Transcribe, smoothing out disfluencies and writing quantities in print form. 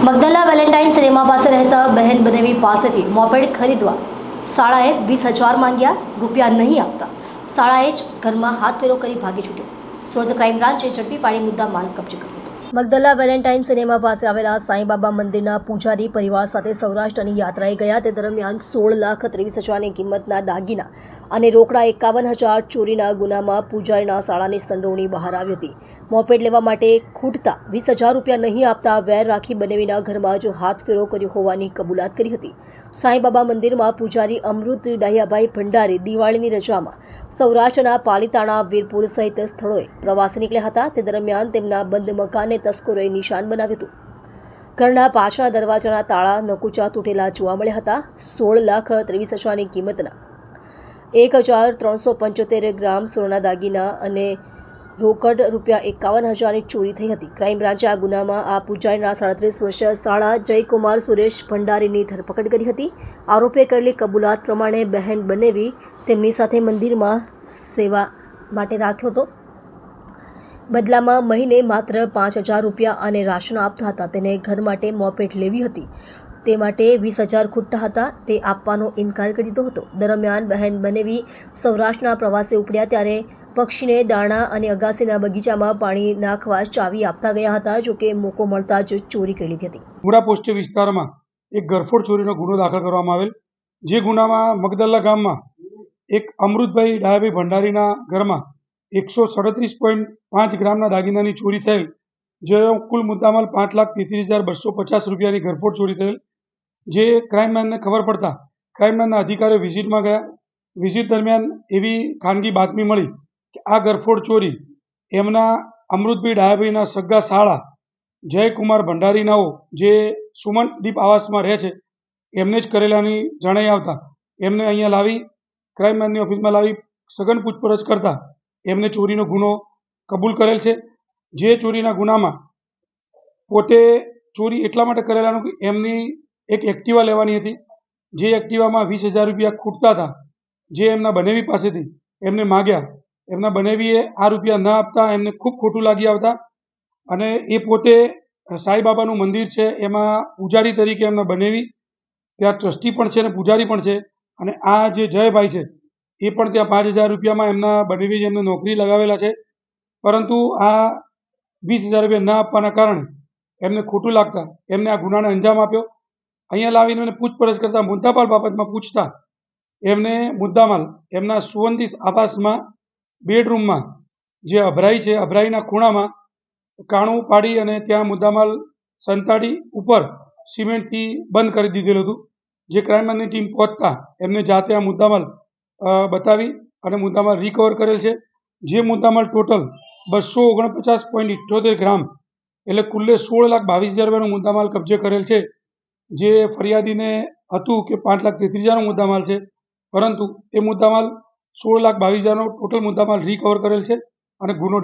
Magdalla Valentine cinema પાસે રહેતા બહેન બનેવી પાસેથી મોપેડ ખરીદવા શાળાએ 20,000 માંગ્યા. રૂપિયા નહીં આપતા શાળાએ જ ઘરમાં હાથફેરો કરી ભાગી છૂટ્યો. સુરત ક્રાઇમ બ્રાન્ચે ઝડપી પાડી મુદ્દા માલ કબજે કર્યો હતો. મગદલા વેલેન્ટાઇન સિનેમા પાસે આવેલા સાંઈબાબા મંદિરના પૂજારી પરિવાર સાથે સૌરાષ્ટ્રની યાત્રાએ ગયા. તે દરમિયાન 16,30,000ની કિંમતના દાગીના અને રોકડા 51,000 ચોરીના ગુનામાં પૂજારીના શાળાની સંડોવણી બહાર આવી હતી. મોપેડ લેવા માટે ખૂટતા 20,000 રૂપિયા નહીં આપતા વેર રાખી બનેવીના ઘરમાં જ હાથફેરો કર્યો હોવાની કબૂલાત કરી હતી. સાંઈબાબા મંદિરમાં પૂજારી અમૃત ડાહિયાભાઈ ભંડારી દિવાળીની રજામાં સૌરાષ્ટ્રના પાલીતાણા, વીરપુર સહિત સ્થળોએ પ્રવાસે નીકળ્યા હતા. તે દરમિયાન તેમના બંધ મકાને તસ્કરોએ નિશાન બનાવ્યું હતું. ઘરના પાછળના દરવાજાના તાળા નકુચા તૂટેલા જોવા મળ્યા હતા. 16,30,000ની કિંમતના 1,375 ગ્રામ સોનાના દાગીના અને રોકડ રૂપિયા 51,000ની ચોરી થઈ હતી. ક્રાઇમ બ્રાન્ચે આ ગુનામાં આ પૂજારીના 37 વર્ષીય શાળા જયકુમાર સુરેશ ભંડારીની ધરપકડ કરી હતી. આરોપીએ કરેલી કબૂલાત પ્રમાણે બહેન બનેવી તેમની સાથે મંદિરમાં સેવા માટે રાખ્યો હતો. બદલામાં મહિને માત્ર 5,000 રૂપિયા અને રાશન આપતા હતા. તેને ઘર માટે મોપેડ લેવી હતી, તે માટે 20,000 ખૂટતા હતા. તે આપવાનો ઇનકાર કરી દીધો હતો. દરમિયાન બહેન બનેવી સૌરાષ્ટ્રના પ્રવાસે ઉપડ્યા ત્યારે પક્ષીને દાણા અને અગાસીના બગીચામાં પાણી નાખવા ચાવી આપતા ગયા હતા. જોકે મોકો મળતા જ ચોરી કરી લીધી હતી. મુરા પોસ્ટ વિસ્તારમાં એક ઘરફોડ ચોરીનો ગુનો દાખલ કરવામાં આવેલ, જે ગુનામાં મગદલા ગામમાં એક અમૃતભાઈ ડાયાભાઈ ભંડારીના ઘરમાં 137.5 ગ્રામના દાગીનાની ચોરી થયેલ, જે કુલ મુદ્દામાલ 5,33,250 રૂપિયાની ઘરફોડ ચોરી થયેલ. જે ક્રાઇમમેનને ખબર પડતા ક્રાઇમમેનના અધિકારીઓ વિઝિટમાં ગયા. વિઝિટ દરમિયાન એવી ખાનગી બાતમી મળી કે આ ઘરફોડ ચોરી એમના અમૃતભાઈ ડાયાભાઈના સગા શાળા જયકુમાર ભંડારીનાઓ જે સુમનદીપ આવાસમાં રહે છે એમને જ કરેલાની જણાઈ આવતા એમને અહીંયા લાવી ક્રાઇમમેનની ઓફિસમાં લાવી સઘન પૂછપરછ કરતા એમને ચોરીનો ગુનો કબૂલ કરેલ છે. જે ચોરીના ગુનામાં પોતે ચોરી એટલા માટે કરેલાનું કે એમની એક એક્ટિવા લેવાની હતી, જે એક્ટિવામાં 20,000 રૂપિયા ખૂટતા હતા, જે એમના બનેવી પાસેથી એમને માગ્યા. એમના બનેવીએ આ રૂપિયા ન આપતા એમને ખૂબ ખોટું લાગી આવતા અને એ પોતે સાંઈબાબાનું મંદિર છે એમાં પૂજારી તરીકે એમના બનેવી ત્યાં ટ્રસ્ટી પણ છે અને પૂજારી પણ છે. અને આ જે જયભાઈ છે એ પણ ત્યાં 5,000 રૂપિયામાં એમના બનેવી એમને નોકરી લગાવેલા છે. પરંતુ આ 20,000 રૂપિયા ન આપવાના કારણે એમને ખોટું લાગતા એમને આ ગુનાને અંજામ આપ્યો. અહીંયા લાવીને એમને પૂછપરછ કરતાં મુદ્દામાલ બાબતમાં પૂછતા એમને મુદ્દામાલ એમના સુવંદીસ આવાસમાં બેડરૂમમાં જે અભરાઈ છે અભરાઈના ખૂણામાં કાણું પાડી અને ત્યાં મુદ્દામાલ સંતાડી ઉપર સિમેન્ટથી બંધ કરી દીધેલું હતું. જે ક્રાઇમની ટીમ પહોંચતા એમને જાતે આ મુદ્દામાલ બતાવી અને મુદ્દામાલ રિકવર કરેલ છે. જે મુદ્દામાલ ટોટલ 249.78 ગ્રામ એટલે કુલ્લે 16,22,000 રૂપિયાનો મુદ્દામાલ કબજે કરેલ છે. જે ફરિયાદીને હતું કે 5,33,000નો મુદ્દામાલ છે, પરંતુ એ મુદ્દામાલ 16,22,000નો ટોટલ મુદ્દામાલ રિકવર કરેલ છે અને ગુનો